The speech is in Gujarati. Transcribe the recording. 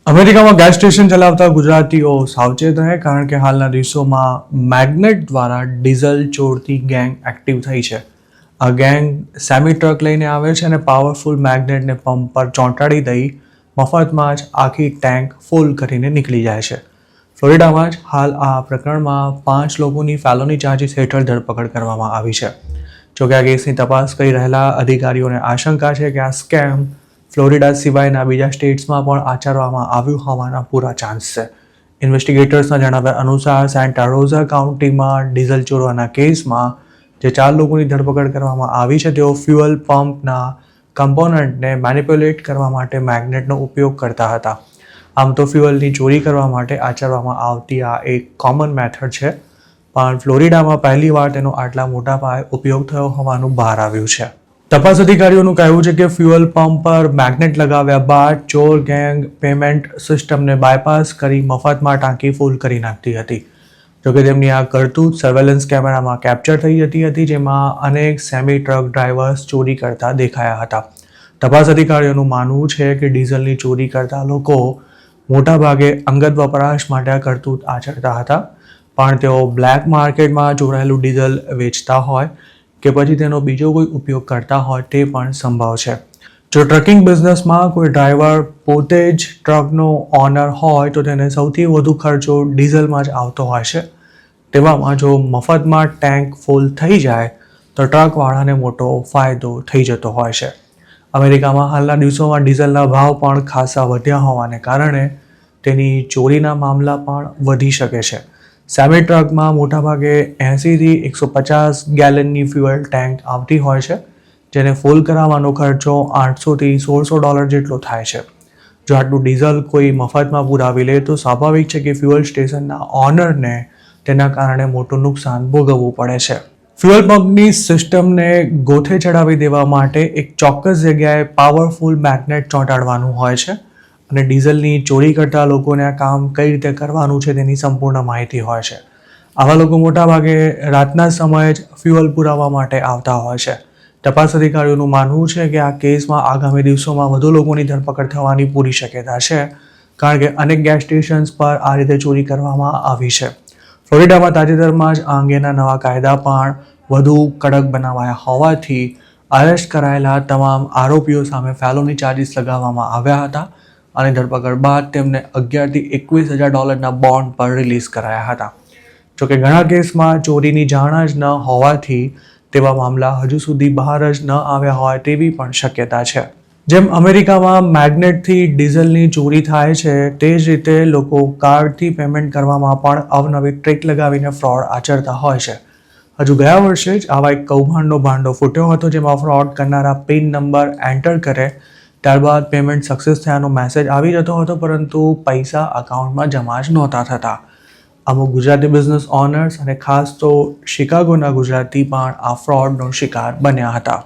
અમેરિકામાં ગેસ સ્ટેશન ચલાવતા ગુજરાતીઓ સાવચેત રહે, કારણ કે હાલના દિવસોમાં મેગ્નેટ દ્વારા ડીઝલ ચોરતી ગેંગ એક્ટિવ થઈ છે. આ ગેંગ સેમી ટ્રક લઈને આવે છે અને પાવરફુલ મેગ્નેટને પંપ પર ચોંટાડી દઈ મફતમાં જ આખી ટેન્ક ફૂલ કરીને નીકળી જાય છે. ફ્લોરિડામાં જ હાલ આ પ્રકરણમાં 5 લોકોની ફેલોની ચાર્જીસ હેઠળ ધરપકડ કરવામાં આવી છે. જોકે આ કેસની તપાસ કરી રહેલા અધિકારીઓને આશંકા છે કે આ સ્કેમ ફ્લોરિડા સિવાયના બીજા સ્ટેટ્સમાં પણ આચરવામાં આવ્યું હોવાના પૂરા ચાન્સ છે. ઇન્વેસ્ટિગેટર્સના જણાવ્યા અનુસાર સેન્ટા રોઝા કાઉન્ટીમાં ડીઝલ ચોરવાના કેસમાં જે 4 લોકોની ધરપકડ કરવામાં આવી છે, તેઓ ફ્યુઅલ પંપના કમ્પોનન્ટને મેનિપ્યુલેટ કરવા માટે મેગ્નેટનો ઉપયોગ કરતા હતા. આમ તો ફ્યુઅલની ચોરી કરવા માટે આચરવામાં આવતી આ એક કોમન મેથડ છે, પણ ફ્લોરિડામાં પહેલીવાર તેનો આટલા મોટા પાયે ઉપયોગ થયો હોવાનું બહાર આવ્યું છે. તપાસ અધિકારીઓનું કહેવું છે કે ફ્યુઅલ પંપ પર મેગ્નેટ લગાવ્યા બાદ ચોર ગેંગ પેમેન્ટ સિસ્ટમને બાયપાસ કરી મફતમાં ટાંકી ફૂલ કરી નાખતી હતી. જોકે તેમની આ કરતૂત સર્વેલન્સ કેમેરામાં કેપ્ચર થઈ જતી હતી, જેમાં અનેક સેમી ટ્રક ડ્રાઈવર્સ ચોરી કરતા દેખાયા હતા. તપાસ અધિકારીઓનું માનવું છે કે ડીઝલની ચોરી કરતા લોકો મોટાભાગે અંગત વપરાશ માટે આ કરતૂત આચરતા હતા, પણ તેઓ બ્લેક માર્કેટમાં ચોરાયેલું ડીઝલ વેચતા હોય કે પછી તેનો બીજો કોઈ ઉપયોગ કરતા હોય તે પણ સંભવ છે. જો ટ્રકિંગ બિઝનેસમાં કોઈ ડ્રાઈવર પોતે જ ટ્રકનો ઓનર હોય તો તેને સૌથી વધુ ખર્ચો ડીઝલમાં જ આવતો હોય છે. તેવામાં જો મફતમાં ટેન્ક ફૂલ થઈ જાય તો ટ્રકવાળાને મોટો ફાયદો થઈ જતો હોય છે. અમેરિકામાં હાલના દિવસોમાં ડીઝલના ભાવ પણ ખાસા વધ્યા હોવાને કારણે તેની ચોરીના મામલા પણ વધી શકે છે. સેમી ટ્રકમાં મોટાભાગે 80થી 150 ગેલનની ફ્યુઅલ ટેન્ક આવતી હોય છે, જેને ફૂલ કરાવવાનો ખર્ચો $800થી $1600 જેટલો થાય છે. જો આટલું ડીઝલ કોઈ મફતમાં પુરાવી લે તો સ્વાભાવિક છે કે ફ્યુઅલ સ્ટેશનના ઓનરને તેના કારણે મોટું નુકસાન ભોગવવું પડે છે. ફ્યુઅલ પંપની સિસ્ટમને ગોથે ચડાવી દેવા માટે એક ચોક્કસ જગ્યાએ પાવરફુલ મેગ્નેટ ચોંટાડવાનું હોય છે અને ડીઝલની ચોરી કરતા લોકોને આ કામ કઈ રીતે કરવાનું છે તેની સંપૂર્ણ માહિતી હોય છે. આવા લોકો મોટાભાગે રાતના સમયે જ ફ્યુઅલ પુરાવવા માટે આવતા હોય છે. તપાસ અધિકારીઓનું માનવું છે કે આ કેસમાં આગામી દિવસોમાં વધુ લોકોની ધરપકડ થવાની પૂરી શક્યતા છે, કારણ કે અનેક ગેસ સ્ટેશન્સ પર આ રીતે ચોરી કરવામાં આવી છે. ફ્લોરિડામાં તાજેતરમાં જ આ અંગેના નવા કાયદા પણ વધુ કડક બનાવાયા હોવાથી અરેસ્ટ કરાયેલા તમામ આરોપીઓ સામે ફેલોની ચાર્જીસ લગાવવામાં આવ્યા હતા અને ધરપકડ બાદ તેમને $11,000થી $21,000 બોન્ડ પર રિલીઝ કરાયા હતા. જોકે ઘણા કેસમાં ચોરીની જાણ જ ન હોવાથી તેવા મામલા હજુ સુધી બહાર જ ન આવ્યા હોય તેવી પણ શક્યતા છે. જેમ અમેરિકામાં મેગ્નેટથી ડીઝલની ચોરી થાય છે, તે જ રીતે લોકો કાર્ડથી પેમેન્ટ કરવામાં પણ અવનવી ટ્રીક લગાવીને ફ્રોડ આચરતા હોય છે. હજુ ગયા વર્ષે જ આવા એક કૌભાંડનો ભાંડો ફૂટ્યો હતો, જેમાં ફ્રોડ કરનારા પિન નંબર એન્ટર કરે ત્યારબાદ પેમેન્ટ સક્સેસ થયાનો મેસેજ આવી જતો હતો, પરંતુ પૈસા અકાઉન્ટમાં જમા જ નહોતા થતા. અમુક ગુજરાતી બિઝનેસ ઓનર્સ અને ખાસ તો શિકાગોના ગુજરાતી પણ આ ફ્રોડનો શિકાર બન્યા હતા.